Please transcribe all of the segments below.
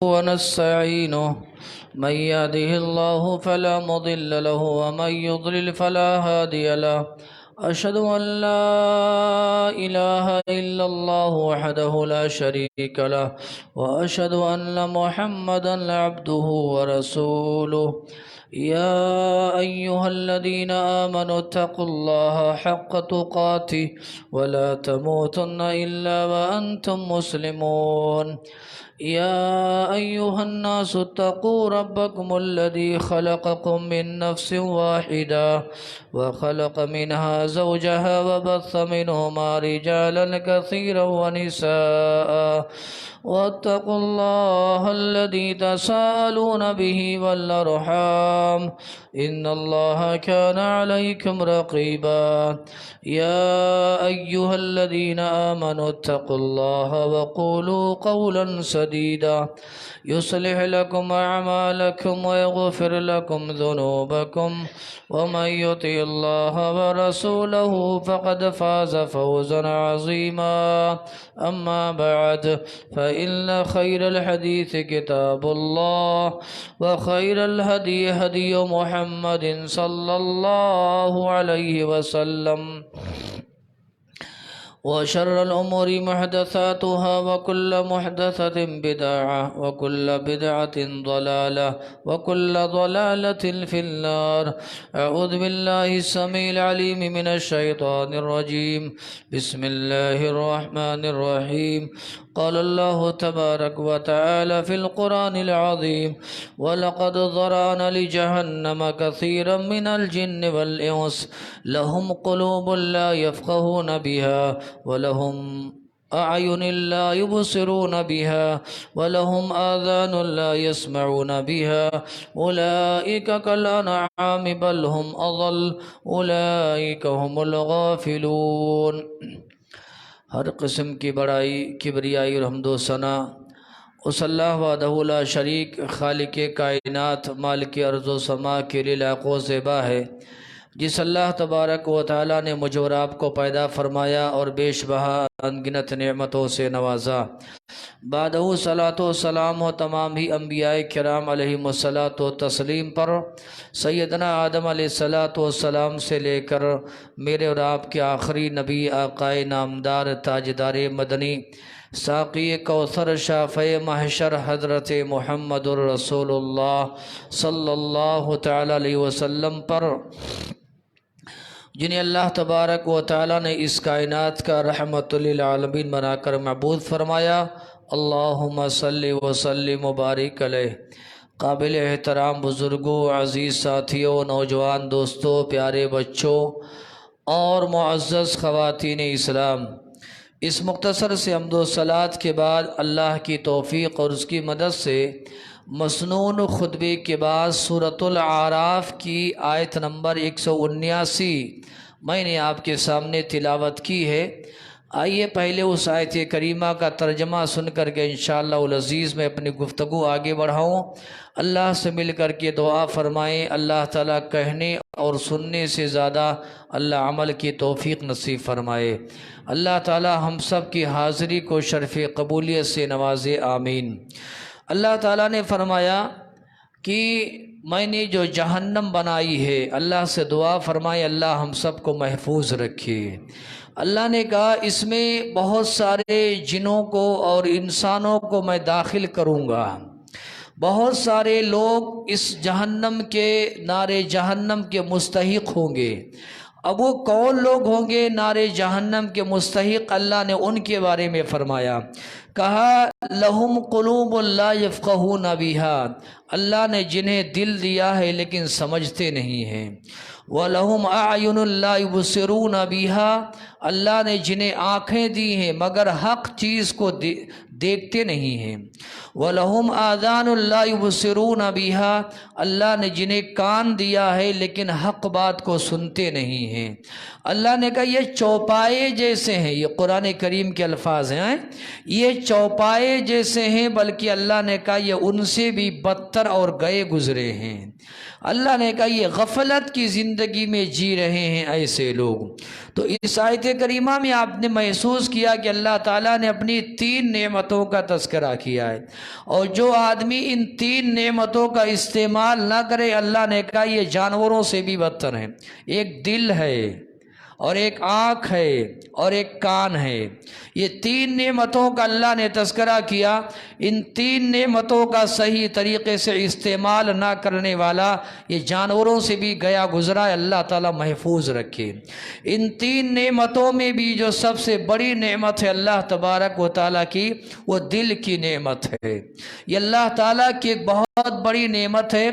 ونستعينه من يهده الله فلا مضل له ومن يضلل فلا هادي له أشهد أن لا إله إلا الله وحده لا شريك له وأشهد أن محمدا عبده ورسوله يا أيها الذين آمنوا اتقوا الله حق تقاته ولا تموتن إلا وأنتم مسلمون يا أيها الناس اتقوا ربكم الذي خلقكم من نفس واحدة وخلق منها زوجها وبث منهما رجالا كثيرا ونساء واتقوا الله الذي تساءلون به والأرحام إن الله كان عليكم رقيبا يا أيها الذين آمنوا اتقوا الله وقولوا قولا سديدا يصلح لكم أعمالكم ويغفر لكم ذنوبكم ومن يطع الله ورسوله فقد فاز فوزا عظيما أما بعد فإن خير الحديث كتاب الله وخير الهدي هدي محمد صلى الله عليه وسلم وشر الأمور محدثاتها وكل محدثة بدعة وكل بدعة ضلالة وكل ضلالة في النار. أعوذ بالله السميع العليم من الشيطان الرجيم. بسم الله الرحمن الرحيم. قال الله تبارك وتعالى في القرآن العظيم: ولقد ذرأنا لجهنم كثيرا من الجن والإنس لهم قلوب لا يفقهون بها ولهم أعين لا يبصرون بها ولهم آذان لا يسمعون بها أولئك كالأنعام بل هم أضل أولئك هم الغافلون. ہر قسم کی بڑائی، کبریائی اور حمد و ثنا اس اللہ وحدہ لا شریک خالق کائنات مالک ارض و سما کے لیے لائق و زیبا ہے، جس اللہ تبارک و تعالی نے مجھ اور آپ کو پیدا فرمایا اور بیش بہا انگنت نعمتوں سے نوازا. بعدہ صلاۃ و سلام و تمام ہی انبیاء کرام علیہم الصلاۃ و تسلیم پر سیدنا آدم علیہ الصلاۃ والسلام سے لے کر میرے اور آپ کے آخری نبی آقائے نامدار تاجدار مدنی ساقی کوثر شافع محشر حضرت محمد الرسول اللہ صلی اللہ تعالی علیہ وسلم پر، جنہیں اللہ تبارک و تعالی نے اس کائنات کا رحمت للعالمین بنا کر معبود فرمایا. اللہم صلی وسلم مبارک علیہ. قابل احترام بزرگوں، عزیز ساتھیوں، نوجوان دوستوں، پیارے بچوں اور معزز خواتین اسلام، اس مختصر سے حمد و صلات کے بعد اللہ کی توفیق اور اس کی مدد سے مسنون خطبے کے بعد سورۃ الاعراف کی آیت نمبر 179 میں نے آپ کے سامنے تلاوت کی ہے. آئیے پہلے اس آیت کریمہ کا ترجمہ سن کر کے انشاءاللہ العزیز میں اپنی گفتگو آگے بڑھاؤں. اللہ سے مل کر کے دعا فرمائیں، اللہ تعالیٰ کہنے اور سننے سے زیادہ اللہ عمل کی توفیق نصیب فرمائے. اللہ تعالیٰ ہم سب کی حاضری کو شرف قبولیت سے نوازے، آمین. اللہ تعالیٰ نے فرمایا کہ میں نے جو جہنم بنائی ہے، اللہ سے دعا فرمائے اللہ ہم سب کو محفوظ رکھے. اللہ نے کہا اس میں بہت سارے جنوں کو اور انسانوں کو میں داخل کروں گا. بہت سارے لوگ اس جہنم کے نار جہنم کے مستحق ہوں گے. اب وہ کون لوگ ہوں گے نار جہنم کے مستحق؟ اللہ نے ان کے بارے میں فرمایا، کہا لہم قلوب لا یفقہون بہا، اللہ نے جنہیں دل دیا ہے لیکن سمجھتے نہیں ہیں. وَلَهُمْ أَعْيُنٌ لَا يُبْصِرُونَ بِهَا، اللہ نے جنہیں آنکھیں دی ہیں مگر حق چیز کو دیکھتے نہیں ہیں. وَلَهُمْ آذَانٌ لَا يُبْصِرُونَ بِهَا، اللہ نے جنہیں کان دیا ہے لیکن حق بات کو سنتے نہیں ہیں. اللہ نے کہا یہ چوپائے جیسے ہیں، یہ قرآن کریم کے الفاظ ہیں، یہ چوپائے جیسے ہیں، بلکہ اللہ نے کہا یہ ان سے بھی بدتر اور گئے گزرے ہیں. اللہ نے کہا یہ غفلت کی زندگی میں جی رہے ہیں ایسے لوگ. تو اس آیت کریمہ میں آپ نے محسوس کیا کہ اللہ تعالیٰ نے اپنی 3 نعمتوں کا تذکرہ کیا ہے. اور جو آدمی ان 3 نعمتوں کا استعمال نہ کرے، اللہ نے کہا یہ جانوروں سے بھی بدتر ہیں۔ ایک دل ہے، اور ایک آنکھ ہے، اور ایک کان ہے۔ یہ 3 نعمتوں کا اللہ نے تذکرہ کیا۔ ان 3 نعمتوں کا صحیح طریقے سے استعمال نہ کرنے والا یہ جانوروں سے بھی گیا گزرا ہے، اللہ تعالیٰ محفوظ رکھے۔ ان 3 نعمتوں میں بھی جو سب سے بڑی نعمت ہے اللہ تبارک و تعالیٰ کی، وہ دل کی نعمت ہے۔ یہ اللہ تعالیٰ کی ایک بہت بڑی نعمت ہے۔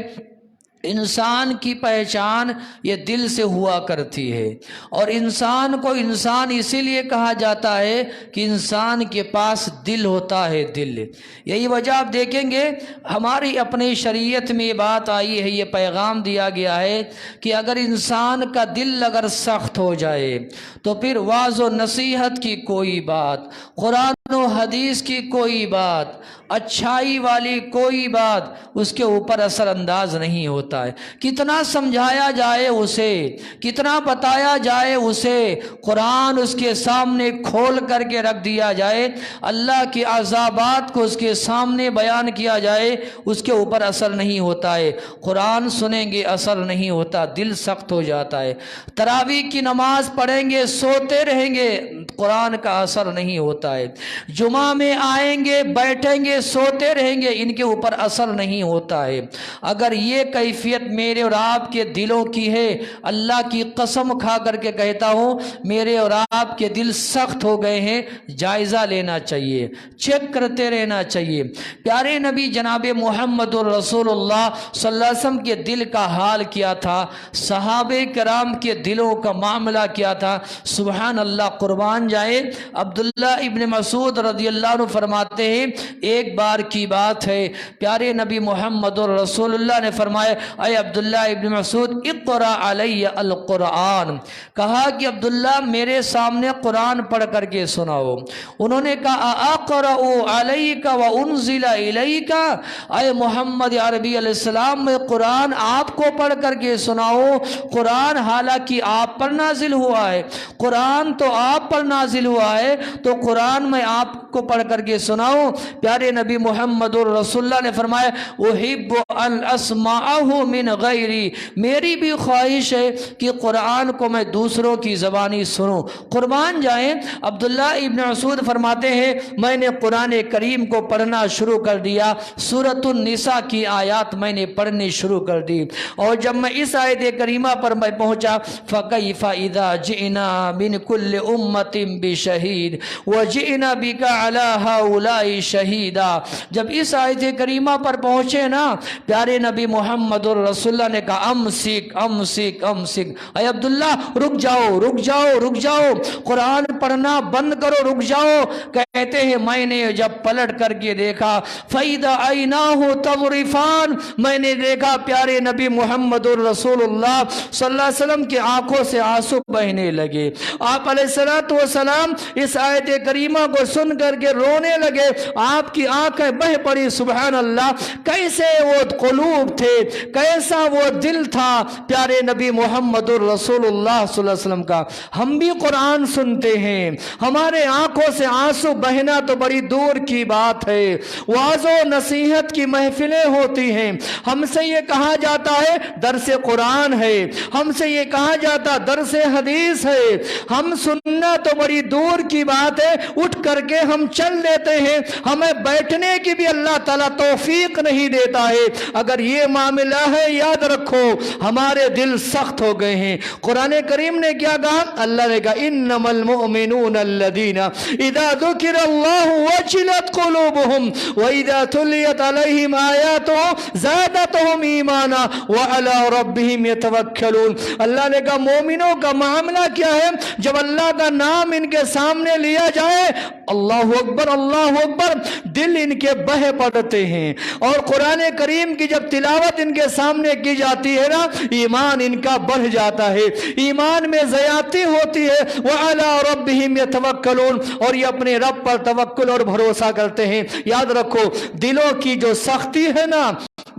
انسان کی پہچان یہ دل سے ہوا کرتی ہے، اور انسان کو انسان اسی لیے کہا جاتا ہے کہ انسان کے پاس دل ہوتا ہے، دل۔ یہی وجہ آپ دیکھیں گے ہماری اپنی شریعت میں یہ بات آئی ہے، یہ پیغام دیا گیا ہے کہ اگر انسان کا دل اگر سخت ہو جائے تو پھر واعظ و نصیحت کی کوئی بات، قرآن و حدیث کی کوئی بات، اچھائی والی کوئی بات اس کے اوپر اثر انداز نہیں ہوتا ہے۔ کتنا سمجھایا جائے اسے، کتنا بتایا جائے اسے، قرآن اس کے سامنے کھول کر کے رکھ دیا جائے، اللہ کے عذابات کو اس کے سامنے بیان کیا جائے، اس کے اوپر اثر نہیں ہوتا ہے۔ قرآن سنیں گے اثر نہیں ہوتا، دل سخت ہو جاتا ہے۔ تراویح کی نماز پڑھیں گے سوتے رہیں گے، قرآن کا اثر نہیں ہوتا ہے۔ جمعہ میں آئیں گے بیٹھیں گے سوتے رہیں گے، ان کے اوپر اثر نہیں ہوتا ہے۔ اگر یہ کیفیت میرے اور آپ کے دلوں کی ہے، اللہ کی قسم کھا کر کے کہتا ہوں میرے اور آپ کے دل سخت ہو گئے ہیں، جائزہ لینا چاہیے، چیک کرتے رہنا چاہیے۔ پیارے نبی جناب محمد الرسول اللہ صلی اللہ علیہ وسلم کے دل کا حال کیا تھا، صحابہ کرام کے دلوں کا معاملہ کیا تھا، سبحان اللہ۔ قربان جائے، عبداللہ ابن مسعود رضی اللہ عنہ فرماتے ہیں ایک بار کی بات ہے، پیارے نبی محمد رسول اللہ نے فرمایا اے عبداللہ ابن مسعود اقرأ علی القرآن، کہا کہ عبداللہ میرے سامنے قرآن پڑھ کر کے سناؤ۔ انہوں نے کہا اقرأ علیک وانزل الیک، اے محمد عربی علیہ السلام میں قرآن آپ کو پڑھ کر کے سناؤ؟ قرآن حالانکہ آپ پر نازل ہوا ہے، قرآن تو آپ پر نازل ہوا ہے، تو قرآن میں آپ کو پڑھ کر کے سناؤ؟ پیارے نبی محمد رسول اللہ نے فرمایا احب ان اسمعہ من غیری، میری بھی خواہش ہے کہ قرآن کو میں دوسروں کی زبانی سنوں۔ قربان جائیں، عبداللہ ابن مسعود فرماتے ہیں میں نے قرآن کریم کو پڑھنا شروع کر دیا، سورۃ النساء کی آیات میں نے پڑھنی شروع کر دی، اور جب میں اس آیت کریمہ پر میں پہنچا فَكَيْفَ إِذَا جِئْنَا مِنْ كُلِّ أُمَّةٍ بِشَهِيدٍ وَجِئْنَا بِكَ عَلَى هَؤُلَاءِ شَهِيدًا، جب اس آیت کریمہ پر پہنچے نا، پیارے نبی محمد رسول اللہ نے کہا امسک امسک امسک، اے عبداللہ رک جاؤ رک جاؤ رک جاؤ، قرآن پڑھنا بند کرو، رک جاؤ۔ کہتے ہیں میں نے جب پلٹ کر کے دیکھا فَإِذَا عَيْنَاهُ تَذْرِفَانِ، میں نے دیکھا پیارے نبی محمد رسول اللہ صلی اللہ علیہ وسلم کی آنکھوں سے آنسو بہنے لگے۔ آپ علیہ السلام اس آیت کریمہ کو سن کر کے رونے لگے، آپ کی آنکھیں بہہ پڑی۔ سبحان اللہ، کیسے وہ قلوب تھے، کیسا وہ دل تھا پیارے نبی محمد رسول اللہ صلی اللہ علیہ وسلم کا۔ ہم بھی قرآن سنتے ہیں، ہمارے آنکھوں سے آنسو بہنا تو بڑی دور کی بات ہے، وعظ و نصیحت کی محفلیں ہوتی ہیں، ہم سے یہ کہا جاتا ہے درس قرآن ہے، ہم سے یہ کہا جاتا درس حدیث ہے، ہم سننا تو بڑی دور کی بات ہے، اٹھ کر کے ہم چل دیتے ہیں، ہمیں بیٹھنے کی بھی اللہ تعالیٰ توفیق نہیں دیتا ہے۔ اگر یہ معاملہ ہے یاد رکھو ہمارے دل سخت ہو گئے ہیں۔ قرآن کریم نے کیا کہا؟ اللہ نے کہا انما المؤمنون الذین اذا ذکر اللہ وجلت قلوبہم واذا تلیت علیہم آیاتہ زادتہم ایمانا وعلی ربہم یتوکلون۔ اللہ نے کہا مومنوں کا معاملہ کیا ہے؟ جب اللہ کا نام ان کے سامنے لیا جائے اللہ اکبر، دل ان کے بہہ پڑتے ہیں، اور قرآن کریم کی جب تلاوت ان کے سامنے کی جاتی ہے نا، ایمان ان کا بڑھ جاتا ہے، ایمان میں زیادتی ہوتی ہے۔ وعلی ربہم یتوکلون، اور یہ اپنے رب پر توکل اور بھروسہ کرتے ہیں۔ یاد رکھو دلوں کی جو سختی ہے نا،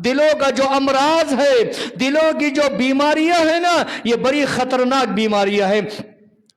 دلوں کا جو امراض ہے، دلوں کی جو بیماریاں ہیں نا، یہ بڑی خطرناک بیماریاں ہیں۔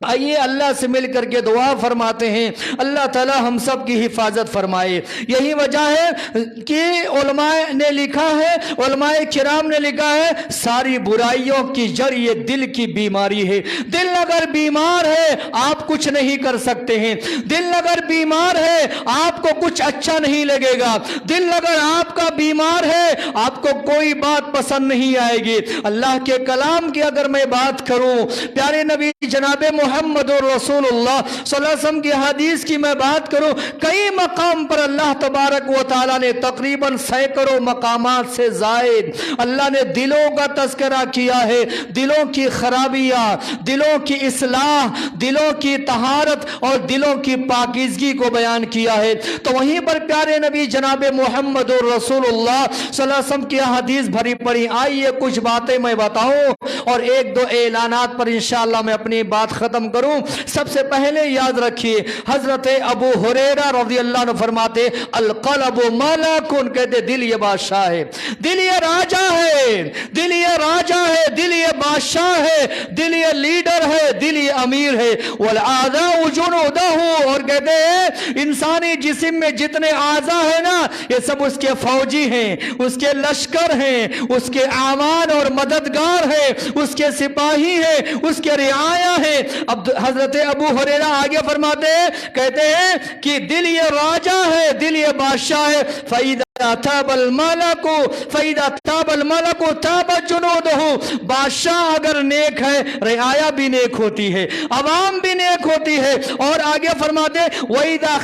آئیے اللہ سے مل کر کے دعا فرماتے ہیں، اللہ تعالی ہم سب کی حفاظت فرمائے۔ یہی وجہ ہے کہ علماء نے لکھا ہے، علماء کرام نے لکھا ہے، ساری برائیوں کی جڑ یہ دل کی بیماری ہے۔ دل اگر بیمار ہے آپ کچھ نہیں کر سکتے ہیں، دل اگر بیمار ہے آپ کو کچھ اچھا نہیں لگے گا، دل اگر آپ کا بیمار ہے آپ کو کوئی بات پسند نہیں آئے گی۔ اللہ کے کلام کی اگر میں بات کروں، پیارے نبی جناب محمد رسول اللہ صلی اللہ علیہ وسلم کی حدیث کی میں بات کروں، کئی مقام پر اللہ تبارک و تعالی نے تقریباً سینکڑوں مقامات سے زائد اللہ نے دلوں کا تذکرہ کیا ہے، دلوں کی خرابیاں، دلوں کی اصلاح، دلوں کی طہارت اور دلوں کی پاکیزگی کو بیان کیا ہے۔ تو وہیں پر پیارے نبی جناب محمد رسول اللہ صلی اللہ علیہ وسلم کی حدیث بھری پڑی۔ آئیے کچھ باتیں میں بتاؤں اور ایک دو اعلانات پر انشاءاللہ میں اپنی بات ختم کروں۔ سب سے پہلے یاد رکھیے، حضرت ابو ہریرہ رضی اللہ عنہ فرماتے القلب ملکن، کہتے دل یہ بادشاہ ہے، دل یہ راجہ ہے، دل یہ راجہ ہے، دل یہ بادشاہ ہے، دل یہ لیڈر ہے، دل یہ امیر ہے۔ والاعضاء جنودہ، اور کہتے ہیں انسانی جسم میں جتنے اعضاء ہیں نا یہ سب اس کے فوجی ہیں، اس کے لشکر ہیں، اس کے اعوان اور مددگار ہیں، اس کے سپاہی ہیں، اس کے رعایا ہیں۔ اب حضرت ابو ہریرہ آگے فرماتے ہیں، کہتے ہیں کہ دل یہ راجہ ہے، دل یہ بادشاہ ہے۔ فَإِذَا تاب الملک، فَإِذَا تاب الملک تاب جنودہ، بادشاہ اگر نیک ہے رعایا بھی نیک ہوتی ہے، عوام بھی نیک ہوتی ہے۔ اور آگے فرماتے وَإِذَا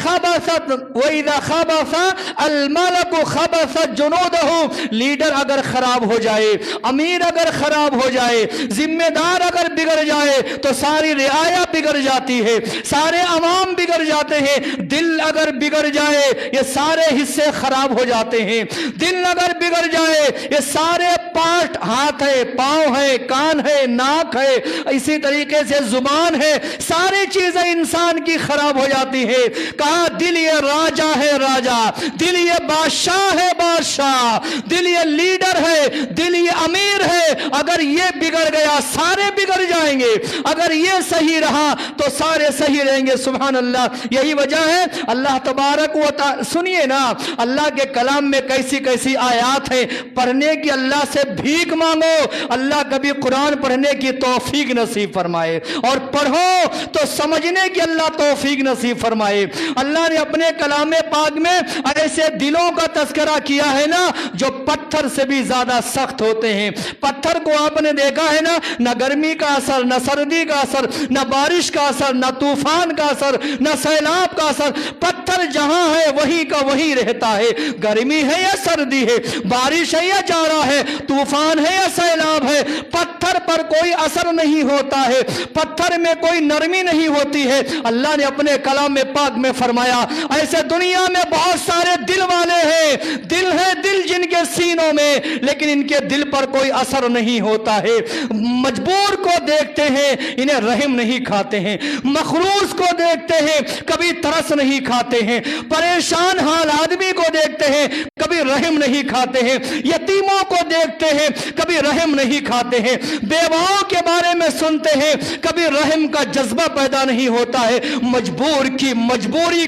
خَبَثَ الملک خَبَثَ جنودہ، لیڈر اگر خراب ہو جائے، امیر اگر خراب ہو جائے، ذمہ دار اگر بگڑ جائے تو ساری رعایا بگڑ جاتی ہے، سارے عوام بگڑ جاتے ہیں۔ دل اگر بگڑ جائے یہ سارے حصے خراب ہو جاتے ہیں، دل اگر بگڑ جائے یہ سارے پارٹ، ہاتھ ہے، پاؤں ہے، کان ہے، ناک ہے، اسی طریقے سے زبان ہے، ساری چیزیں انسان کی خراب ہو جاتی ہے۔ کہا دل یہ راجہ ہے، راجہ، دل یہ بادشاہ ہے، بادشاہ، دل یہ لیڈر ہے، دل یہ امیر ہے۔ اگر یہ بگڑ گیا سارے بگڑ جائیں گے، اگر یہ صحیح رہا تو سارے صحیح رہیں گے۔ سبحان اللہ۔ یہی وجہ ہے اللہ تبارک و تعالی، سنیے نا اللہ کے کلام میں کیسی کیسی آیات ہیں، پڑھنے کی اللہ سے بھیک مانگو، اللہ کبھی قرآن پڑھنے کی توفیق نصیب فرمائے، اور پڑھو تو سمجھنے کی اللہ توفیق نصیب فرمائے۔ اللہ نے اپنے کلام پاک میں ایسے دلوں کا تذکرہ کیا ہے نا جو پتھر سے بھی زیادہ سخت ہوتے ہیں۔ پتھر کو آپ نے دیکھا ہے نا، نہ گرمی کا اثر، نہ سردی کا اثر، نہ بارش کا اثر، نہ طوفان کا اثر، نہ سیلاب کا اثر۔ پتھر جہاں ہے وہی کا وہی رہتا ہے، گرمی ہے یا سردی ہے، بارش ہے یا جاڑا ہے، طوفان ہے یا سیلاب ہے، پتھر پر کوئی اثر نہیں ہوتا ہے، پتھر میں کوئی نرمی نہیں ہوتی ہے۔ اللہ نے اپنے کلام پاک میں فرمایا ایسے دنیا میں بہت سارے دل والے ہیں، دل ہے دل جن کے سینوں میں، لیکن ان کے دل پر کوئی اثر نہیں ہوتا ہے۔ مجبور کو دیکھتے ہیں انہیں رحم نہیں کھاتے ہیں، مخروص کو دیکھتے ہیں کبھی ترس نہیں کھاتے ہیں، پریشان حال آدمی کو دیکھتے ہیں کبھی رحم نہیں کھاتے ہیں، یتیموں کو دیکھتے ہیں کبھی رحم نہیں کھاتے ہیں، بیواؤں کے بارے میں سنتے ہیں کبھی رحم کا جذبہ پیدا نہیں ہوتا ہے۔ مجبور کی مجبوری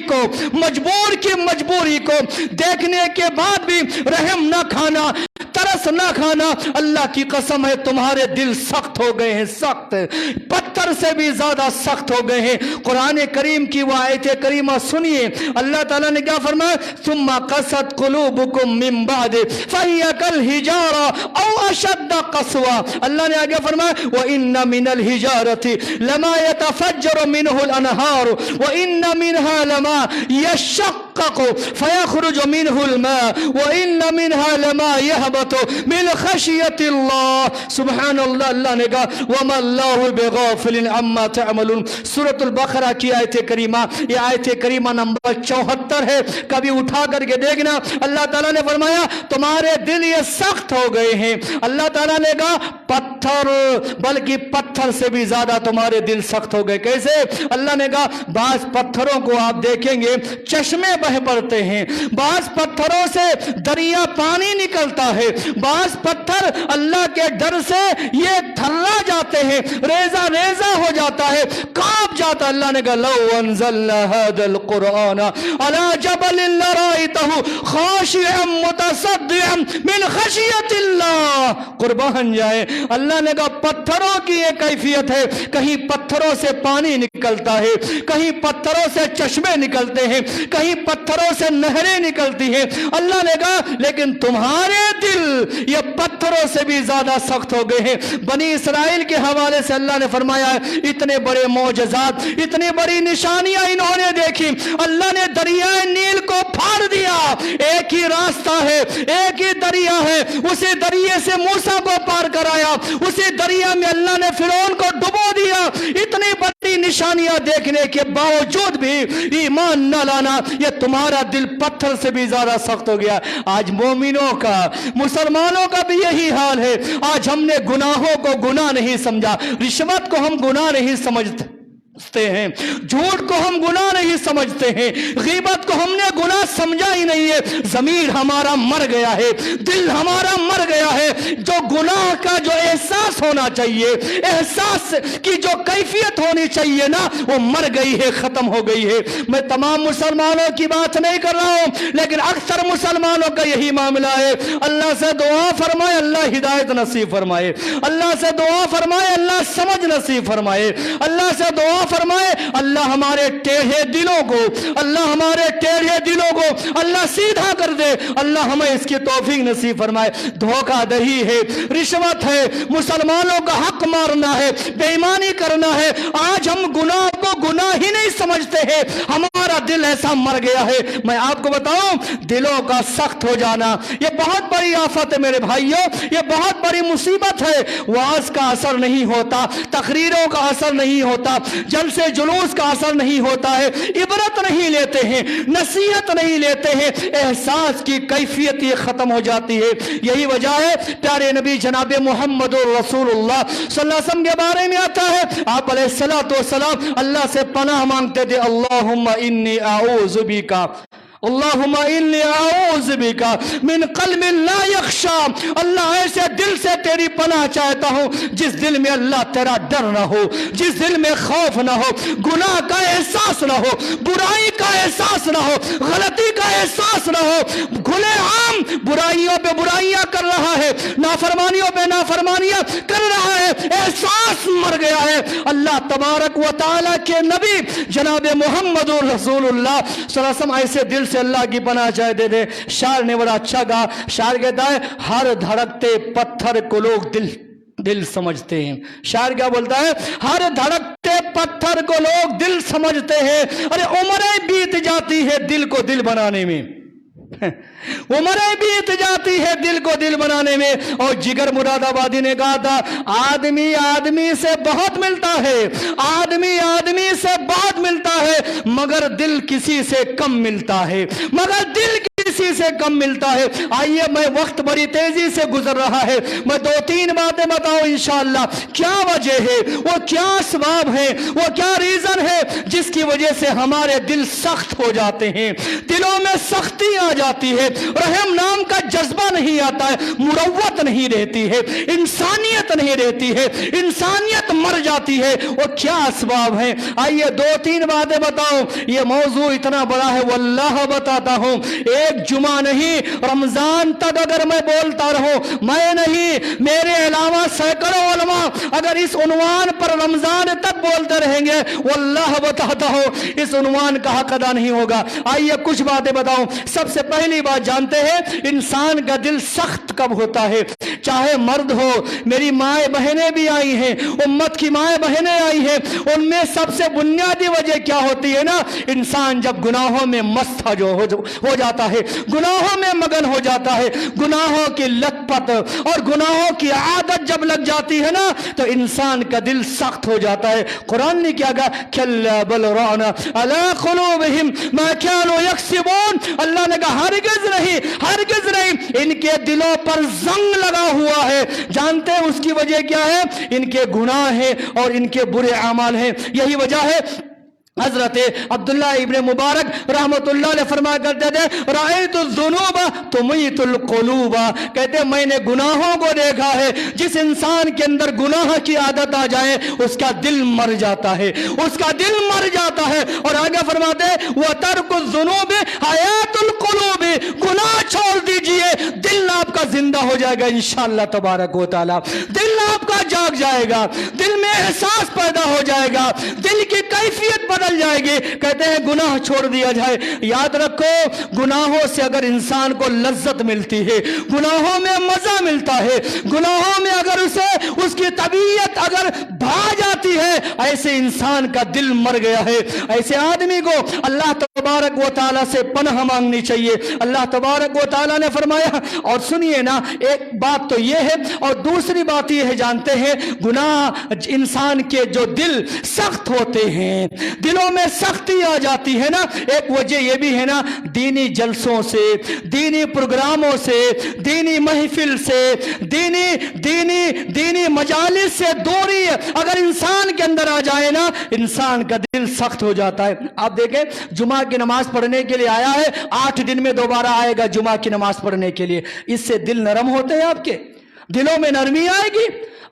کو دیکھنے کے بعد بھی رحم نہ کھانا، ترس نہ کھانا، اللہ کی قسم ہے تمہارے دل سخت ہو گئے ہیں، سخت، پتھر سے بھی زیادہ سخت ہو گئے ہیں۔ قرآن کریم کی وہ آیت کریمہ سنیے، اللہ تعالیٰ نے کیا فرمایا، ثم قست قلوبکم من بعد فہی کالحجارہ او اشد قسوہ۔ اللہ نے آگے فرمایا وَإِنَّ مِنَ الْحِجَارَةِ لَمَا يَتَفَجَّرُ مِنْهُ الْأَنْهَارُ وَإِنَّ مِنْهَا لَمَا يَشَّقَّقُ فَيَخْرُجُ مِنْهُ الْمَاءُ وَإِنَّ مِنْهَا لَمَا يَهْبَطُ مِنْ خَشْيَةِ اللَّهِ۔ سبحان اللہ۔ اللہ نے کہا وَمَا اللَّهُ بِغَافِلٍ عَمَّا تَعْمَلُونَ۔ سورۃ البقرہ کی آیت کریمہ، یہ آیت کریمہ نمبر 74 ہے، کبھی اٹھا کر کے دیکھنا۔ اللہ تعالیٰ نے فرمایا تمہارے دل یہ سخت ہو گئے ہیں۔ اللہ تعالیٰ نے کہا پتھر، بلکہ پتھر سے بھی زیادہ تمہارے دل سخت ہو گئے۔ کیسے؟ اللہ نے کہا بعض پتھروں کو آپ دیکھیں گے چشمے بہ پڑتے ہیں، بعض پتھروں سے دریا پانی نکلتا ہے، بعض پتھر اللہ کے ڈر سے یہ تھرا جاتے ہیں، ریزہ ریزہ ہو جاتا ہے، کانپ جاتا۔ اللہ نے کہا لو انزلنا هذا القرآن على جبل لرأيته خاشعا متصدعا من خشیت اللہ۔ قربان جائے، اللہ نے کہا پتھروں کی یہ کیفیت ہے، کہیں پتھروں سے پانی نکلتا ہے، کہیں پتھروں سے چشمے نکلتے ہیں، کہیں پتھروں سے نہریں نکلتی ہیں۔ اللہ نے کہا لیکن تمہارے دل یہ پتھروں سے بھی زیادہ سخت ہو گئے ہیں۔ بنی اسرائیل کے حوالے سے اللہ نے فرمایا ہے اتنے بڑے معجزات، اتنی بڑی نشانیاں انہوں نے دیکھی، اللہ نے دریائے نیل کو پھاڑ دیا، ایک ہی راستہ ہے، ایک ہی دریا ہے، اسی دریے سے موسیٰ کو پار کرایا، اسی دریا میں اللہ نے فرعون کو ڈبو دیا۔ اتنی بڑی نشانیاں دیکھنے کے باوجود بھی ایمان نہ لانا، یہ تمہارا دل پتھر سے بھی زیادہ سخت ہو گیا۔ آج مومنوں کا، مسلمانوں کا بھی یہی حال ہے۔ آج ہم نے گناہوں کو گناہ نہیں سمجھا، رشوت کو ہم گناہ نہیں سمجھتے ہیں، جھوٹ کو ہم گناہ نہیں سمجھتے ہیں، غیبت کو ہم نے گناہ سمجھا ہی نہیں ہے۔ ضمیر ہمارا مر گیا ہے، دل ہمارا مر گیا ہے۔ جو گناہ کا جو احساس ہونا چاہیے، احساس کی جو کیفیت ہونی چاہیے نا، وہ مر گئی ہے، ختم ہو گئی ہے۔ میں تمام مسلمانوں کی بات نہیں کر رہا ہوں، لیکن اکثر مسلمانوں کا یہی معاملہ ہے۔ اللہ سے دعا فرمائے اللہ ہدایت نصیب فرمائے، اللہ سے دعا فرمائے اللہ سمجھ نصیب فرمائے، اللہ سے دعا فرمائے اللہ ہمارے ٹیڑھے دلوں کو، اللہ ہمارے ٹیڑھے دلوں کو اللہ سیدھا کر دے، اللہ ہمیں اس کی توفیق نصیب فرمائے۔ دھوکہ دہی ہے، رشوت ہے، مسلمانوں کا حق مارنا ہے، بے ایمانی کرنا ہے۔ آج ہم گناہ کو گناہ ہی نہیں سمجھتے ہیں، ہمارا دل ایسا مر گیا ہے۔ میں آپ کو بتاؤں دلوں کا سخت ہو جانا یہ بہت بڑی آفت ہے میرے بھائیوں، یہ بہت بڑی مصیبت ہے۔ وعظ کا اثر نہیں ہوتا، تقریروں کا اثر نہیں ہوتا، جلسے جلوس کا اثر نہیں ہوتا ہے، عبرت نہیں لیتے ہیں، نصیحت نہیں لیتے ہیں، احساس کی کیفیت یہ ختم ہو جاتی ہے۔ یہی وجہ ہے پیارے نبی جناب محمد رسول اللہ صلی اللہ علیہ وسلم کے بارے میں آتا ہے، آپ علیہ السلام اللہ سے پناہ مانگتے تھے، اللہم انی اعوذ بکا، اللہم انی اعوذ بکا من قلب لا یخشا، اللہ ایسے دل سے تیری پناہ چاہتا ہوں جس دل میں اللہ تیرا ڈر نہ ہو، جس دل میں خوف نہ ہو، گناہ کا احساس نہ ہو، برائی کا احساس نہ ہو، غلطی کا احساس نہ ہو، کھلے عام برائیوں پہ برائیاں کر رہا ہے، نافرمانیوں پہ نافرمانیاں کر رہا ہے، احساس مر گیا ہے۔ اللہ تبارک و تعالیٰ کے نبی جناب محمد رسول اللہ صلی اللہ علیہ وسلم ایسے دل سے اللہ کی پناہ چاہتے تھے۔ شاعر نے بڑا اچھا کہا، شاعر کہتا ہے ہر دھڑکتے پتھر کو لوگ دل سمجھتے ہیں۔ شاعر کیا بولتا ہے؟ ہر دھڑکتے پتھر کو لوگ دل سمجھتے ہیں۔ ارے عمریں بیت جاتی ہے دل کو دل بنانے میں، عمریں بیت جاتی ہے دل کو دل بنانے میں۔ اور جگر مراد آبادی نے کہا تھا آدمی آدمی سے بہت ملتا ہے، آدمی آدمی سے بہت ملتا ہے، مگر دل کسی سے کم ملتا ہے، مگر دل کسی سے کم ملتا ہے۔ آئیے میں وقت بڑی تیزی سے گزر رہا ہے، میں دو تین باتیں بتاؤں انشاءاللہ کیا وجہ ہے، وہ کیا اسباب ہے، وہ کیا ریزن ہے جس کی وجہ سے ہمارے دل سخت ہو جاتے ہیں، دلوں میں سختی آ جاتی ہے، رحم نام کا جذبہ نہیں آتا ہے، مروت نہیں رہتی ہے، انسانیت نہیں رہتی ہے، انسانیت مر جاتی ہے۔ وہ کیا اسباب ہیں؟ آئیے دو تین باتیں بتاؤں۔ یہ موضوع اتنا بڑا ہے واللہ بتاتا ہوں، ایک جمعہ نہیں رمضان تک اگر میں بولتا رہوں، میں نہیں میرے علاوہ سینکڑوں علماء اگر اس عنوان پر رمضان تک بولتے رہیں گے، واللہ بتاتا ہوں اس عنوان کا حق ادا نہیں ہوگا۔ آئیے کچھ باتیں بتاؤں۔ سب سے پہلی بات جانتے ہیں انسان کا دل سخت کب ہوتا ہے؟ چاہے مرد ہو، میری مائیں بہنیں بھی آئی ہیں، امت کی مائیں بہنیں آئی ہیں، ان میں سب سے بنیادی وجہ کیا ہوتی ہے نا؟ انسان جب گناہوں میں مست ہو جاتا ہے، گناہوں میں مگن ہو جاتا ہے، گناہوں کی لت پت اور گناہوں کی عادت جب لگ جاتی ہے نا تو انسان کا دل سخت ہو جاتا ہے۔ قرآن نے کیا کہا؟ کلا بل ران علی قلوبہم ما كانوا یکسبون، اللہ نے کہا ہرگز نہیں، ہرگز نہیں، ان کے دلوں پر زنگ لگا ہوا ہے۔ جانتے ہیں اس کی وجہ کیا ہے؟ ان کے گناہ ہیں اور ان کے برے اعمال ہیں۔ یہی وجہ ہے حضرت عبداللہ ابن مبارک رحمتullah علیہ فرمایا کرتے تھے رأیت الذنوب تمیت القلوب، کہتے میں نے گناہوں کو دیکھا ہے، جس انسان کے اندر گناہ کی عادت آ جائے اس کا دل مر جاتا ہے، اس کا دل مر جاتا ہے۔ اور آگے فرماتے ہیں وَتَرْكُ الذُّنُوبِ حَيَاةُ الْقُلُوبِ، گناہ چھوڑ دیجئے دل آپ کا زندہ ہو جائے گا انشاءاللہ تبارک و تعالی، دل آپ کا جاگ جائے گا، دل میں احساس پیدا ہو جائے گا، دل کی کیفیت بدل جائے گی۔ کہتے ہیں گناہ چھوڑ دیا جائے۔ یاد رکھو گناہوں سے اگر انسان کو لذت ملتی ہے، گناہوں میں مزہ ملتا ہے، گناہوں میں اگر اسے اس کی طبیعت اگر بھا جاتی ہے، ایسے انسان کا دل مر گیا ہے۔ ایسے آدمی کو اللہ تبارک و تعالیٰ سے پناہ مانگنی چاہیے۔ اللہ تبارک و تعالیٰ نے فرمایا، اور سنیے نا، ایک بات تو یہ ہے اور دوسری بات یہ ہے، جانتے ہیں گناہ انسان کے جو دل سخت ہوتے ہیں، دلوں میں سختی آ جاتی ہے نا، ایک وجہ یہ بھی ہے نا دینی جلسوں سے، دینی پروگراموں سے، دینی محفل سے، دینی مجالس سے دوری اگر انسان کے اندر آ جائے نا، انسان کا دل سخت ہو جاتا ہے۔ آپ دیکھیں جمعہ کی نماز پڑھنے کے لیے آیا ہے، 8 دن میں دوبارہ آئے گا جمعہ کی نماز پڑھنے کے لیے، اس سے دل نرم ہوتے ہیں؟ آپ کے دلوں میں نرمی آئے گی؟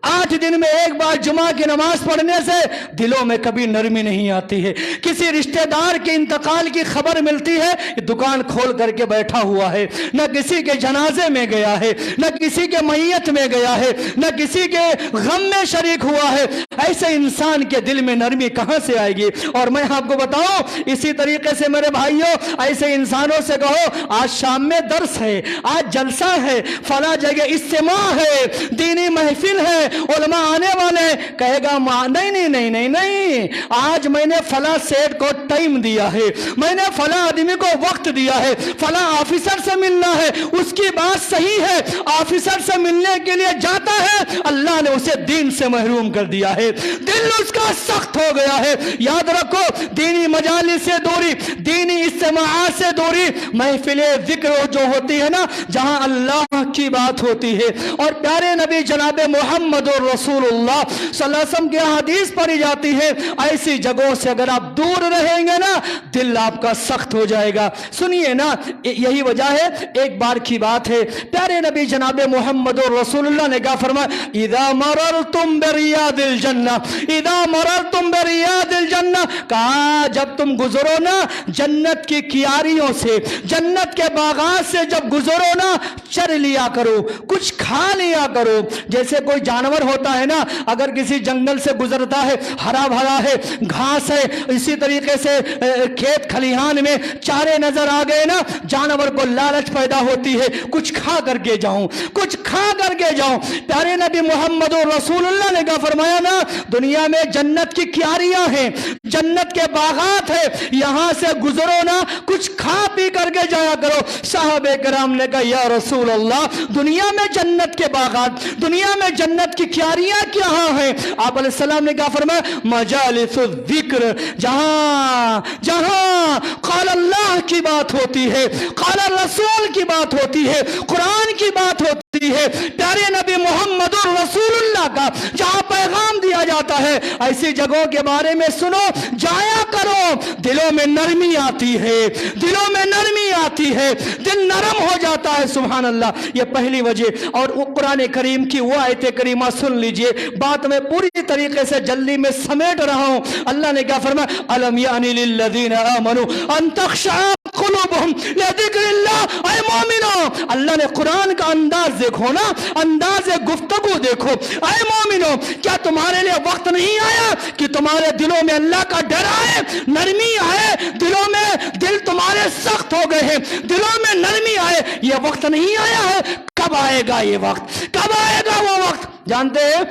8 دن میں ایک بار جمعہ کی نماز پڑھنے سے دلوں میں کبھی نرمی نہیں آتی ہے۔ کسی رشتہ دار کے انتقال کی خبر ملتی ہے، دکان کھول کر کے بیٹھا ہوا ہے، نہ کسی کے جنازے میں گیا ہے، نہ کسی کے میت میں گیا ہے، نہ کسی کے غم میں شریک ہوا ہے، ایسے انسان کے دل میں نرمی کہاں سے آئے گی؟ اور میں آپ کو بتاؤں اسی طریقے سے میرے بھائیوں، ایسے انسانوں سے کہو آج شام میں درس ہے، آج جلسہ ہے، فلاں جگہ اجتماع ہے، دینی محفل ہے، علماء آنے والے، کہے گا نہیں، آج میں نے فلاں سیٹ کو ٹائم دیا ہے، میں نے فلاں آدمی کو وقت دیا ہے، فلاں آفیسر سے ملنا ہے، اس کی بات صحیح ہے، آفیسر سے ملنے کے لیے جاتا ہے، اللہ نے اسے دین سے محروم کر دیا ہے، دل اس کا سخت ہو گیا ہے۔ یاد رکھو دینی مجالس سے دوری، دینی اجتماعات سے دوری، محفل ذکر جو ہوتی ہے نا جہاں اللہ کی بات ہوتی ہے، اور پیارے نبی جناب محمد رسول اللہ صلی اللہ علیہ وسلم کی حدیث پڑھی جاتی ہے، ایسی جگہوں سے اگر آپ دور رہیں گے نا دل آپ کا سخت ہو جائے گا۔ سنیے نا، یہی وجہ ہے، ایک بار کی بات ہے، پیارے نبی جناب محمد رسول اللہ نے کہا فرمایا اذا مررتم بریاض الجنہ، اذا مررتم بریاض الجنہ، کہا جب تم گزرو نا جنت کی کیاریوں سے، جنت کے باغات سے جب گزرو نا، چر لیا کرو، کچھ کھا لیا کرو۔ جیسے کوئی جانور ہوتا ہے نا، اگر کسی جنگل سے گزرتا ہے، ہرا بھرا ہے، گھاس ہے، اسی طریقے سے کھیت کھلیہان میں چارے نظر آ گئے نا، جانور کو لالچ پیدا ہوتی ہے، کچھ کھا کر کے جاؤں، کچھ کھا کر کے جاؤں۔ پیارے نبی محمد رسول اللہ نے کہا فرمایا نا دنیا میں جنت کی کیاریاں ہیں، جنت کے باغات ہیں، یہاں سے گزرو نا کچھ کھا پی کر کے جایا کرو۔ صحابہ کرام نے کہا یا رسول اللہ دنیا میں جنت کے باغات، دنیا میں جنت کی کیاریاں کہاں ہیں؟ آپ علیہ السلام نے کہا فرمایا مجالس الذکر، جہاں قال اللہ کی بات ہوتی ہے، قال رسول کی بات ہوتی ہے، قرآن کی بات ہوتی ہے، پیارے نبی محمد رسول اللہ کا جہاں پیغام دیا جاتا ہے، ایسی جگہوں کے بارے میں سنو، جایا کرو، دلوں میں نرمی آتی ہے، دلوں میں نرمی آتی ہے، دل نرم ہو جاتا ہے۔ سبحان اللہ، یہ پہلی وجہ۔ اور قرآن کریم کی وہ آیت کریمہ سن لیجئے، بات میں پوری طریقے سے جلدی میں سمیٹ رہا ہوں۔ اللہ نے کیا فرمایا الم یعنی للذین آمنوا ان تخشع قلوبہم لذکر اللہ۔ اے مومنو، اللہ نے قرآن کا انداز دیکھو نا، انداز گفتگو دیکھو۔ اے مومنو، کیا تمہارے لیے وقت نہیں آیا کہ تمہارے دلوں میں اللہ کا ڈر آئے، نرمی آئے، دلوں میں دل تمہارے سخت ہو گئے ہیں، دلوں میں نرمی آئے؟ یہ وقت نہیں آیا ہے؟ کب آئے گا یہ وقت؟ کب آئے گا وہ وقت؟ جانتے ہیں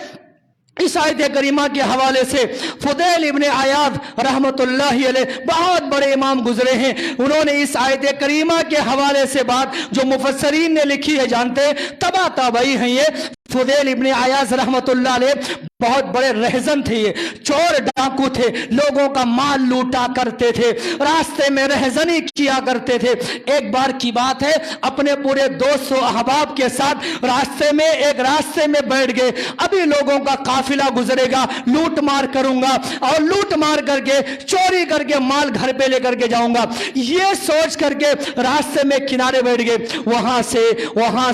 اس آیت کریمہ کے حوالے سے فضیل ابن عیاض رحمت اللہ علیہ بہت بڑے امام گزرے ہیں، انہوں نے اس آیت کریمہ کے حوالے سے بات جو مفسرین نے لکھی ہے، جانتے ہیں تبع تابعی ہیں یہ فضیل ابن عیاض رحمت اللہ علیہ بہت بڑے رہزن تھے، یہ چور ڈاکو تھے، لوگوں کا مال لوٹا کرتے تھے، راستے میں رہزنی کیا کرتے تھے۔ ایک بار کی بات ہے، اپنے پورے دوست و احباب کے ساتھ ایک راستے میں بیٹھ گئے۔ ابھی لوگوں کا قافلہ گزرے گا، لوٹ مار کروں گا اور لوٹ مار کر کے چوری کر کے مال گھر پہ لے کر کے جاؤں گا، یہ سوچ کر کے راستے میں کنارے بیٹھ گئے۔ وہاں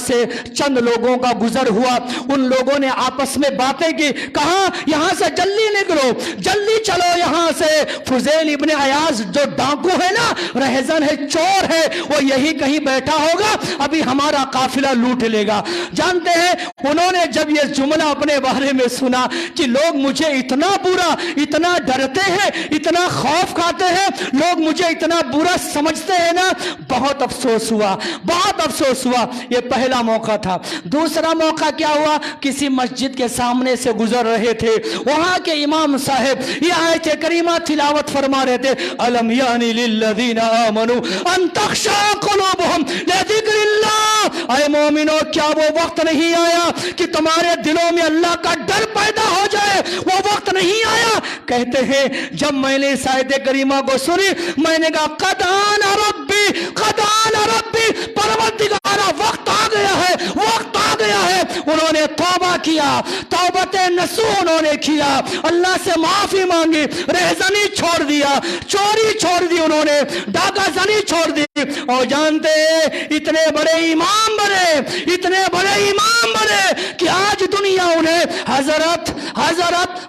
سے چند لوگوں کا گزر ہوا، ان لوگوں نے آپس میں باتیں کی، کہا یہاں سے جلدی نکلو، جلدی چلو یہاں سے، فضیل ابن عیاض جو ڈاکو ہے نا، رہزن ہے، چور ہے، وہ یہی کہیں بیٹھا ہوگا، ابھی ہمارا قافلہ لوٹ لے گا۔ جانتے ہیں انہوں نے جب یہ جملہ اپنے بارے میں سنا کہ لوگ مجھے اتنا برا، اتنا ڈرتے ہیں، اتنا خوف کھاتے ہیں، لوگ مجھے اتنا برا سمجھتے ہیں نا، بہت افسوس ہوا، بہت افسوس ہوا۔ یہ پہلا موقع تھا۔ دوسرا موقع کیا ہوا؟ کسی مسجد کے سامنے سے گزر رہے تھے، وہاں کے امام صاحب یہ آیت کریمہ تلاوت فرما رہے تھے، الم یعنی للذین آمنوا ان تخشع قلوبہم لذکر اللہ، اے مومنو کیا وہ وقت نہیں آیا کہ تمہارے دلوں میں اللہ کا ڈر پیدا ہو جائے؟ وہ وقت نہیں آیا؟ کہتے ہیں جب میں نے اس آیت کریمہ کو سنی، میں نے کہا قد آن ربی، قد آن ربی، پروردگارا وقت آ گیا ہے، وقت آ گیا ہے۔ انہوں نے توبہ کیا، توبت نصوح انہوں نے کیا، اللہ سے معافی مانگی، رہزنی چھوڑ دیا، چوری چھوڑ دی، انہوں نے ڈاکہ زنی چھوڑ دی۔ اور جانتے ہیں اتنے بڑے امام بنے، اتنے بڑے امام بنے کہ آج دنیا انہیں حضرت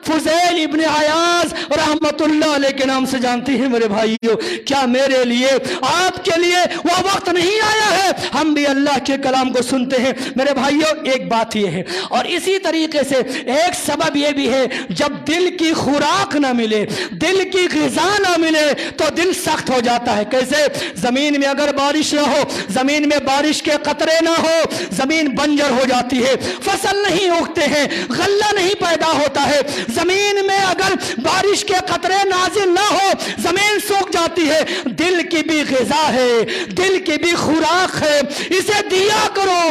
فضیل ابن عیاض رحمت اللہ علیہ کے نام سے جانتی ہے۔ میرے بھائیوں، کیا میرے لیے، آپ کے لیے وہ وقت نہیں آیا ہے؟ ہم بھی اللہ کے کلام کو سنتے ہیں۔ میرے بھائیوں، ایک بات یہ ہے، اور اسی طریقے سے ایک سبب یہ بھی ہے، جب دل کی خوراک نہ ملے، دل کی غذا نہ ملے تو دل سخت ہو جاتا ہے۔ کیسے؟ زمین میں اگر بارش نہ ہو، زمین میں بارش کے قطرے نہ ہو، زمین بنجر ہو جاتی ہے، فصل نہیں اگتے ہیں، غلہ نہیں پیدا ہوتا ہے۔ زمین میں اگر بارش کے قطرے نازل نہ ہو، زمین سوکھ جاتی ہے۔ دل کی بھی غذا ہے، دل کی بھی خوراک ہے، اسے دیا کرو۔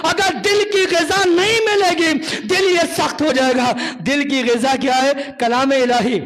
اگر دل کی غذا نہیں ملے گی، دل یہ سخت ہو جائے گا۔ دل کی غذا کیا ہے؟ کلام الہی۔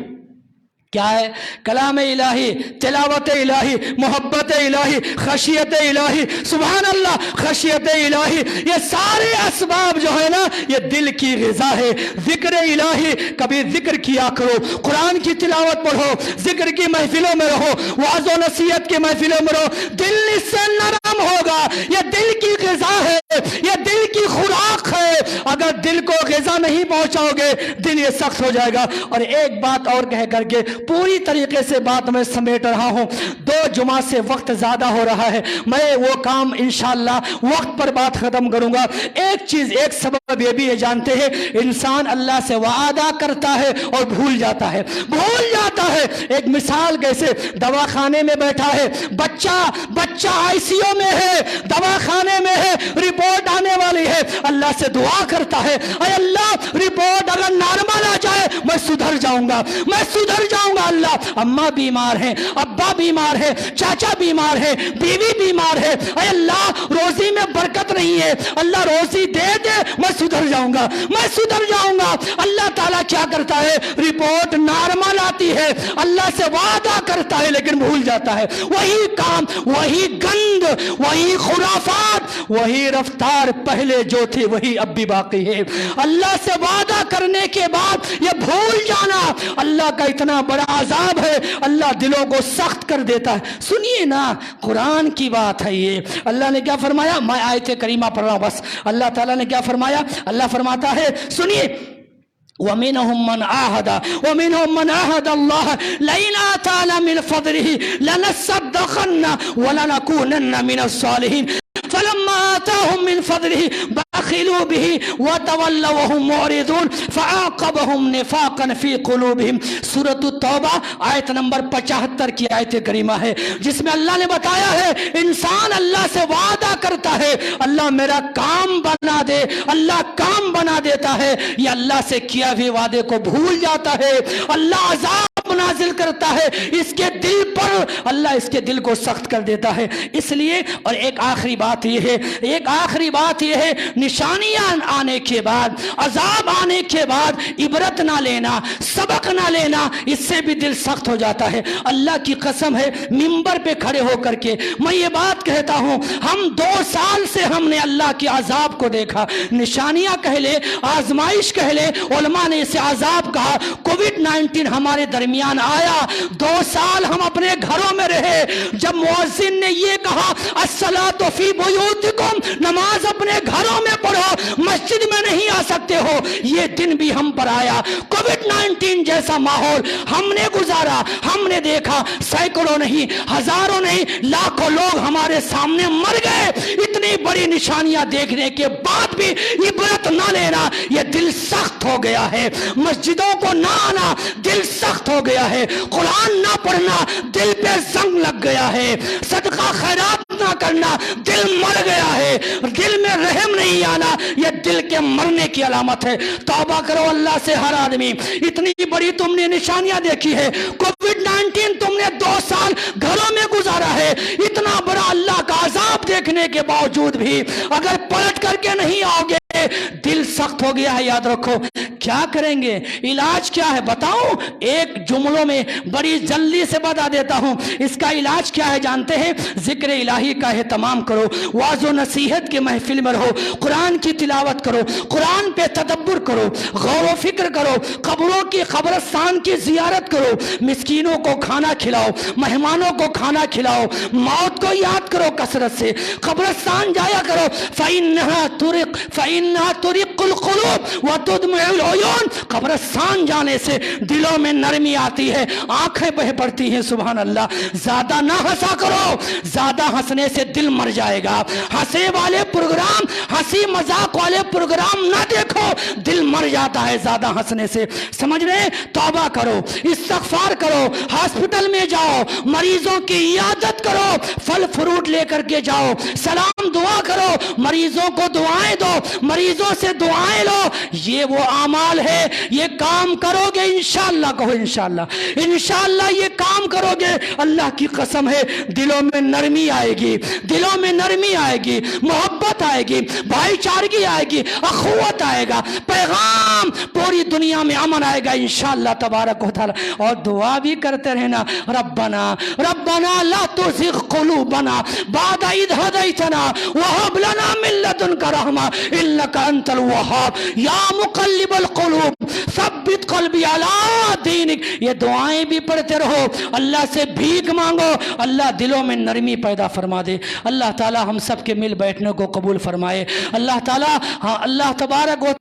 کیا ہے؟ کلام الہی، تلاوت الہی، محبت الہی، خشیت الہی، سبحان اللہ، خشیت الہی، یہ سارے اسباب جو ہے نا، یہ دل کی غذا ہے۔ ذکر الہی، کبھی ذکر کیا کرو، قرآن کی تلاوت پڑھو، ذکر کی محفلوں میں رہو، وعظ و نصیحت کی محفلوں میں رہو، دل اس سے نرم ہوگا۔ یہ دل کی غذا ہے، یہ دل کی خوراک ہے۔ اگر دل کو غذا نہیں پہنچاؤ گے، دل یہ سخت ہو جائے گا۔ اور ایک بات اور کہہ کر کے پوری طریقے سے بات میں سمیٹ رہا ہوں، 2 جمعہ سے وقت زیادہ ہو رہا ہے، میں وہ کام انشاءاللہ وقت پر بات ختم کروں گا۔ ایک چیز، ایک سبب یہ بھی ہے، جانتے ہیں انسان اللہ سے وعدہ کرتا ہے اور بھول جاتا ہے، بھول جاتا ہے۔ ایک مثال کیسے؟ دواخانے میں بیٹھا ہے بچہ آئی سی یو میں ہے، دواخانے میں ہے، رپورٹ آنے والی ہے، اللہ سے دعا کرتا ہے، اے اللہ رپورٹ اگر نارمل آ جائے میں سدھر جاؤں گا، میں سدھر جاؤں گا۔ اللہ، اماں بیمار ہیں، ابا بیمار ہے، چاچا بیمار ہے، بیوی بیمار ہے، اے اللہ روزی میں برکت نہیں ہے، اللہ روزی دے دے، میں سدھر جاؤں گا، میں سدھر جاؤں گا۔ اللہ تعالیٰ کیا کرتا ہے؟ رپورٹ نارمل آتی ہے، اللہ سے وعدہ کرتا ہے لیکن بھول جاتا ہے۔ وہی کام، وہی گند، وہی خرافات، وہی رفتار پہلے جو تھی وہی اب بھی باقی ہے۔ اللہ سے وعدہ کرنے کے بعد یہ بھول جانا اللہ کا اتنا بڑا عذاب ہے، اللہ دلوں کو سخت کر دیتا ہے۔ سنیے نا، قرآن کی بات ہے یہ۔ اللہ نے کیا فرمایا؟ میں آیت کریمہ پڑھ رہا ہوں بس۔ اللہ تعالیٰ نے کیا فرمایا؟ اللہ فرماتا ہے، سنیے، وَمِنْهُمْ مَنْ عَاهَدَ اللَّهَ لَئِنْ آتَانَا مِنْ فَضْلِهِ لَنَصَّدَّقَنَّ وَلَنَكُونَنَّ مِنَ الصَّالِحِينَ فَلَمَّا آتَاهُم مِّن فَضْلِهِ بَخِلُوا بِهِ وَتَوَلَّوْا وَهُمْ مُعْرِضُونَ فَعَاقَبَهُمْ نِفَاقًا فِي قُلُوبِهِمْ۔ سورۃ التوبہ آیت نمبر 75 کی آیت کریمہ ہے، جس میں اللہ نے بتایا ہے انسان اللہ سے وعدہ کرتا ہے، اللہ میرا کام بنا دے، اللہ کام بنا دیتا ہے، یہ اللہ سے کیا ہوئے وعدے کو بھول جاتا ہے، اللہ عذاب عذاب نازل کرتا ہے اس کے دل پر، اللہ اس کے دل کو سخت کر دیتا ہے۔ اس لیے اور ایک آخری بات یہ ہے نشانیاں آنے کے بعد، عذاب آنے کے بعد عبرت نہ لینا، سبق نہ لینا، اس سے بھی دل سخت ہو جاتا ہے۔ اللہ کی قسم ہے منبر پہ کھڑے ہو کر کے میں یہ بات کہتا ہوں، ہم 2 سال سے ہم نے اللہ کے عذاب کو دیکھا، نشانیاں کہہ لے، آزمائش کہہ لے، علماء نے اسے عذاب کہا۔ کووڈ-19 ہمارے درمیان آیا، 2 سال ہم اپنے گھروں میں رہے۔ جب مؤذن نے یہ کہا الصلاۃ فی بیوتکم، نماز اپنے گھروں میں پڑھو، مسجد میں نہیں آ سکتے ہو، یہ دن بھی ہم پر آیا۔ کووڈ-19 جیسا ماحول ہم نے گزارا، ہم نے دیکھا، سینکڑوں نہیں، ہزاروں نہیں، لاکھوں لوگ ہمارے سامنے مر گئے۔ اتنی بڑی نشانیاں دیکھنے کے بعد بھی عبرت نہ لینا، یہ دل سخت ہو گیا ہے۔ مسجدوں کو نہ آنا، دل سخت ہو گیا ہے۔ قرآن نہ پڑھنا، دل پہ زنگ لگ گیا ہے۔ صدقہ خیرات نہ کرنا، دل مر گیا ہے۔ دل میں رحم نہیں آنا، یہ دل کے مرنے کی علامت ہے۔ توبہ کرو اللہ سے ہر آدمی۔ اتنی بڑی تم نے نشانیاں دیکھی ہے، کووڈ-19 تم نے 2 سال گھروں میں گزارا ہے، اتنا بڑا اللہ کا عذاب دیکھنے کے باوجود بھی اگر پلٹ کر کے نہیں آؤ گے، دل سخت ہو گیا ہے۔ یاد رکھو کیا کریں گے، علاج کیا ہے بتاؤں؟ ایک جملوں میں بڑی جلدی سے بتا دیتا ہوں، اس کا علاج کیا ہے جانتے ہیں؟ ذکر الہی کا اہتمام کرو، واعظ و نصیحت کے محفل میں رہو، قرآن کی تلاوت کرو، قرآن پہ تدبر کرو، غور و فکر کرو، قبروں کی قبرستان کی زیارت کرو، مسکینوں کو کھانا کھلاؤ، مہمانوں کو کھانا کھلاؤ، موت کو یاد کرو کثرت سے، قبرستان جایا کرو۔ فَإِنَّهَا تُرِقُّ الْقُلُوبَ وَتُدْمِعُ الْعُيُونَ، قبرستان جانے سے دلوں میں نرمی آتی ہے، آنکھیں بہ پڑتی ہیں۔ سبحان اللہ۔ زیادہ نہ ہنسا کرو، زیادہ ہنسنے سے دل مر جائے گا۔ ہنسے والے پروگرام، ہنسی مذاق والے پروگرام نہ دیکھو، دل مر جاتا ہے زیادہ ہنسنے سے۔ سمجھ رہے؟ توبہ کرو، استغفار کرو، ہاسپٹل میں جاؤ، مریضوں کی عیادت کرو، پھل فروٹ لے کر کے جاؤ، سلام دعا کرو، مریضوں کو دعائیں دو، مریضوں سے دعائیں لو۔ یہ وہ اعمال ہے، یہ کام کرو گے انشاءاللہ، کہو انشاءاللہ، انشاءاللہ یہ کام کرو گے، اللہ کی قسم ہے دلوں میں نرمی آئے گی، دلوں میں نرمی آئے گی، محبت آئے گی، بھائی چارگی آئے گی، اخوت آئے گا، پیغام پوری دنیا میں امن آئے گا انشاءاللہ تبارک و تعالی۔ اور دعا بھی کرتے رہنا، ربنا لا تزغ قلوبنا بعد اذ ہدیتنا وہب لنا من لدنک رحمہ انک انت الوہاب یا مقلب القلوب ثبت قلبی علی دینک۔ یہ دعائیں بھی پڑھتے رہو، اللہ سے بھیک مانگو، اللہ دلوں میں نرمی پیدا فرما دے۔ اللہ تعالی ہم سب کے مل بیٹھنے کو قبول فرمائے۔ اللہ تعالی اللہ تبارک و